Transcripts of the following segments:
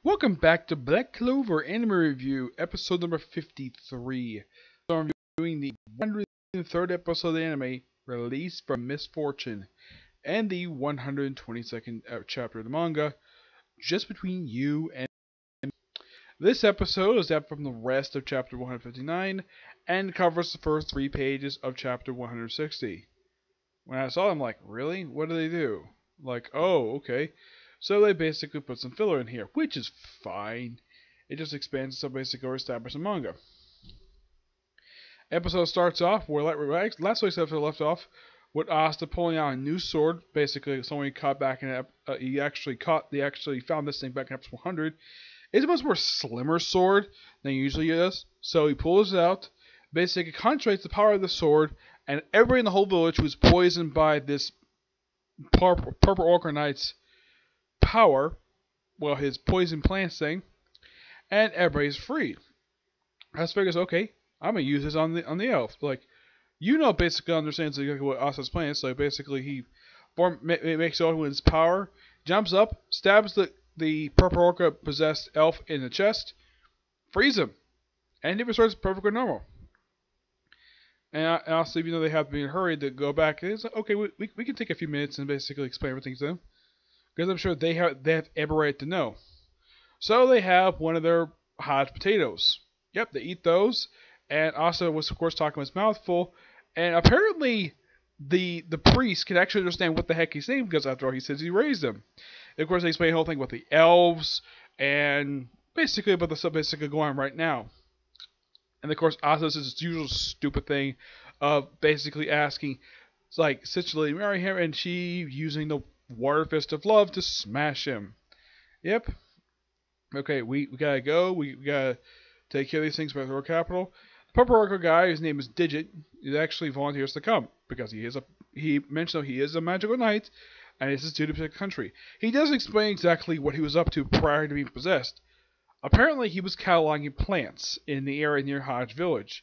Welcome back to Black Clover Anime Review, episode number 53. So I'm reviewing the 103rd episode of the anime, released from Misfortune, and the 122nd chapter of the manga, Just Between You and Me. This episode is up from the rest of chapter 159, and covers the first 3 pages of chapter 160. When I saw them, I'm like, really? What do they do? Like, oh, okay. So they basically put some filler in here, which is fine. It just expands some basic or established manga. Episode starts off where last week's episode left off with Asta pulling out a new sword. Basically, someone he caught back in they actually found this thing back in episode 100. It's a much more slimmer sword than he usually is. So he pulls it out, basically concentrates the power of the sword, and everybody in the whole village was poisoned by this Purple Orca Knight's power, well, his poison plants thing, and everybody's freed. As figures, okay, I'm gonna use this on the elf. Like, basically understands exactly what Asa's plan is. So basically, he makes out with his power, jumps up, stabs the purple orca possessed elf in the chest, frees him, and he returns perfectly normal. And also, even though they have to be in a hurry to go back, it's like, okay, we can take a few minutes and basically explain everything to them. Because I'm sure they have every right to know. So they have one of their hot potatoes. Yep, they eat those. And Asa was, of course, talking with his mouth full. And apparently, the priest can actually understand what the heck he's saying, because after all, he says he raised them. And of course, they explain the whole thing with the elves and basically about the stuff basically going on right now. And of course, Asa does this usual stupid thing of basically asking, it's like, essentially, marry him, and she using the Water Fist of Love to smash him. Yep. Okay, we gotta go. We gotta take care of these things by the Royal Capital. The Purple Orca guy, his name is Digit, he actually volunteers to come because he mentioned he is a magical knight, and it's his duty to protect the country. He doesn't explain exactly what he was up to prior to being possessed. Apparently, he was cataloging plants in the area near Hodge Village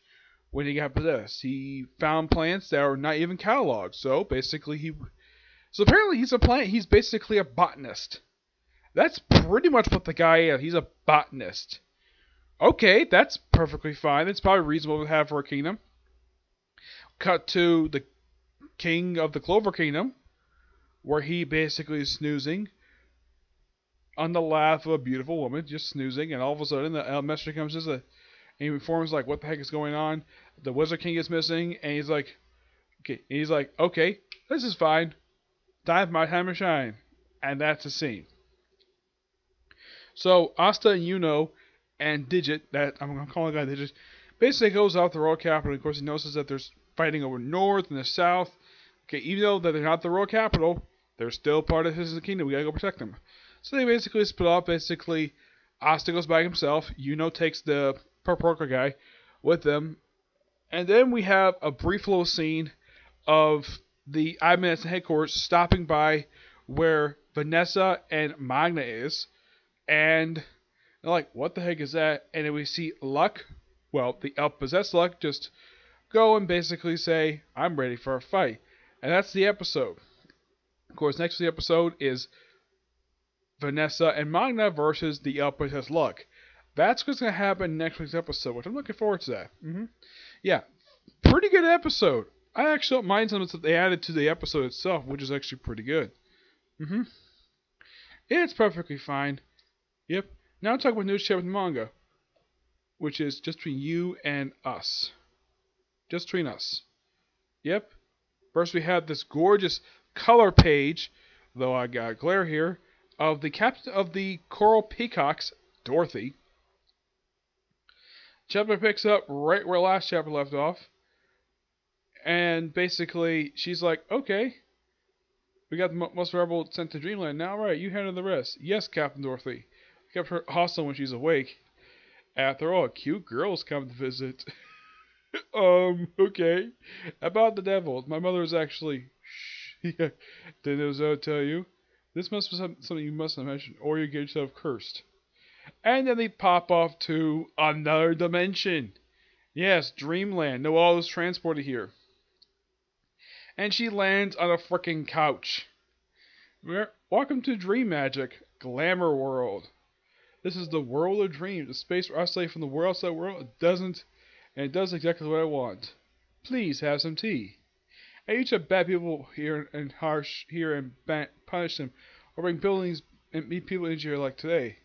when he got possessed. He found plants that are not even cataloged, so basically So apparently he's basically a botanist. That's pretty much what the guy is. He's a botanist. Okay, that's perfectly fine. It's probably reasonable to have for a kingdom. Cut to the king of the Clover Kingdom, where he basically is snoozing on the lap of a beautiful woman, just snoozing, and all of a sudden the messenger comes and he informs like, what the heck is going on? The Wizard King is missing, and he's like, okay, this is fine. My time to shine. And that's the scene. So, Asta and Yuno and Digit, that I'm calling the guy Digit, basically goes out the Royal Capital. Of course, he notices that there's fighting over north and the south. Okay, even though that they're not the Royal Capital, they're still part of his kingdom. We gotta go protect them. So they basically split off. Basically, Asta goes by himself. Yuno takes the Purple Orca guy with them. And then we have a brief little scene of the admin headquarters stopping by where Vanessa and Magna is, and they're like, what the heck is that? And then we see Luck, well, the elf possessed Luck, just go and basically say, I'm ready for a fight. And that's the episode. Of course, next to the episode is Vanessa and Magna versus the elf possessed Luck. That's what's going to happen next week's episode, which I'm looking forward to that. Yeah, pretty good episode. I actually don't mind some of that they added to the episode itself, which is actually pretty good. It's perfectly fine. Yep. Now I'm talking about news chapter of the manga, which is Just Between You and Us. Just Between Us. Yep. First we have this gorgeous color page, though I got glare here, of the captain of the Coral Peacocks, Dorothy. Chapter picks up right where last chapter left off. And basically, she's like, okay, we got the most rebel sent to Dreamland. Now, right, you handle the rest. Yes, Captain Dorothy. Kept her hostile when she's awake. After all, cute girls come to visit. Okay. About the devil. My mother is actually... Shh. Didn't I tell you? This must be something you mustn't mention, or you get yourself cursed. And then they pop off to another dimension. Yes, Dreamland. No, all is transported here. And she lands on a freaking couch. Welcome to Dream Magic, Glamour World. This is the world of dreams, a space where I stay from the world outside world. It does exactly what I want. Please have some tea. I used to bad people here and harsh here and punish them, or bring buildings and meet people into here like today.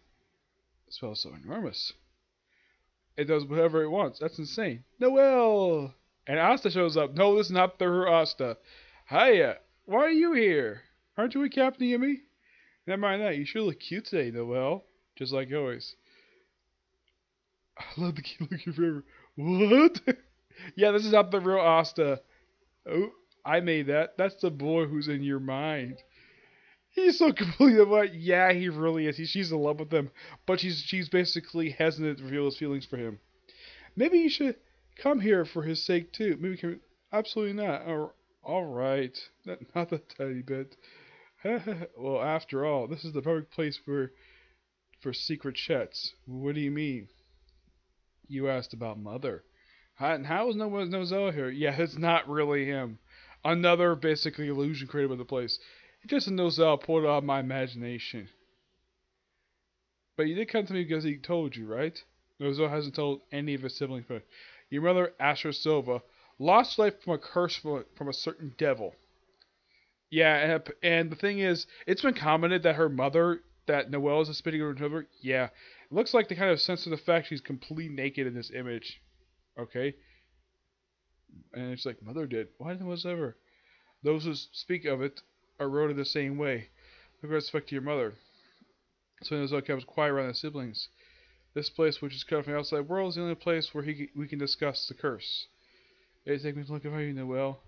It smells so enormous. It does whatever it wants. That's insane. Noel! And Asta shows up. No, this is not the Asta. Hiya! Why are you here? Aren't you with Captain Yumi? Never mind that. You sure look cute today, Noel. Just like always. I love the cute looking forever. What? Yeah, this is not the real Asta. Oh, I made that. That's the boy who's in your mind. He's so completely like, yeah, he really is. She's in love with him, but she's basically hesitant to reveal his feelings for him. Maybe you should come here for his sake too. Maybe can absolutely not. All right, not the tiny bit. Well, after all, this is the perfect place for secret chats. What do you mean? You asked about Mother. How is no one Nozel here? Yeah, it's not really him. Another basically illusion created by the place. It's just a Nozel pulled out of my imagination. But you did come to me because he told you, right? Nozel hasn't told any of his siblings, but your mother, Asher Silva, lost life from a curse from a certain devil. Yeah, and the thing is, it's been commented that her mother, that Noelle is a spitting on her mother. Yeah, it looks like they kind of censor the fact she's completely naked in this image. Okay? And it's like, Mother did. Why whatsoever? Those who speak of it are wrote in the same way. With respect to your mother. So Nozel kept quiet around the siblings. This place, which is cut from the outside world, is the only place where we can discuss the curse. They take me to look at you, Noelle.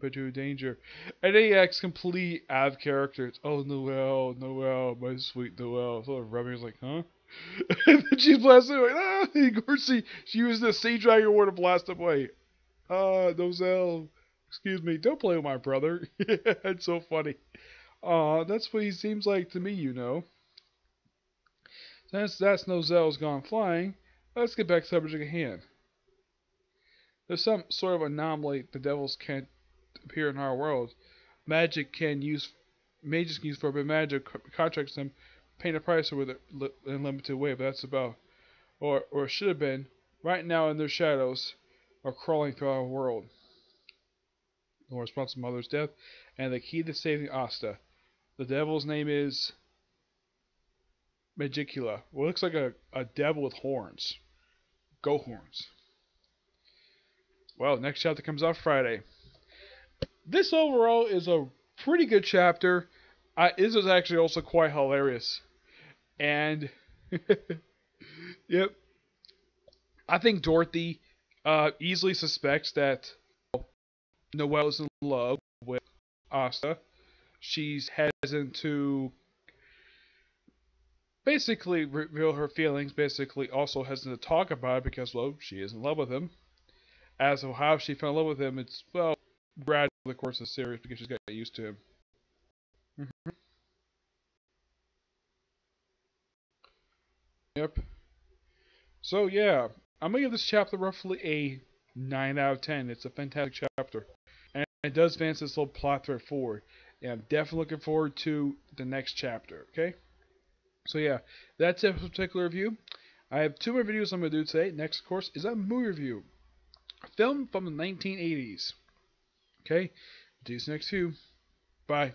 But you're in danger. And then he acts completely out of character. It's, oh, Noelle, Noelle, my sweet Noelle. Sort of rubbing, like, huh? And then she's blasting away. Ah! And of course, she used the Sea Dragon War to blast him away. Noelle, excuse me, don't play with my brother. It's so funny. That's what he seems like to me, you know. Since that's Nozelle's gone flying, let's get back to the subject at hand. There's some sort of anomaly the devils can't appear in our world. Mages can use forbidden magic, contracts them, paying a price with it in a limited way, but that's about, or should have been, right now in their shadows, are crawling through our world. The responsible mother's death, and the key to saving Asta. The devil's name is Magicula. Well, it looks like a devil with horns. Go horns. Well, next chapter comes out Friday. This overall is a pretty good chapter. This is actually also quite hilarious. And, yep. I think Dorothy easily suspects that Noelle is in love with Asta. She's hesitant to basically reveal her feelings, basically also hesitant to talk about it because, well, she is in love with him. As to how she fell in love with him, it's, well, gradually the course of the series because she's got used to him. Yep. So, yeah, I'm going to give this chapter roughly a 9 out of 10. It's a fantastic chapter. And it does advance this little plot thread forward. And I'm definitely looking forward to the next chapter, okay? So yeah, that's it for this particular review. I have 2 more videos I'm going to do today. Next, of course, is a movie review. A film from the 1980s. Okay? Do this next 2. Bye.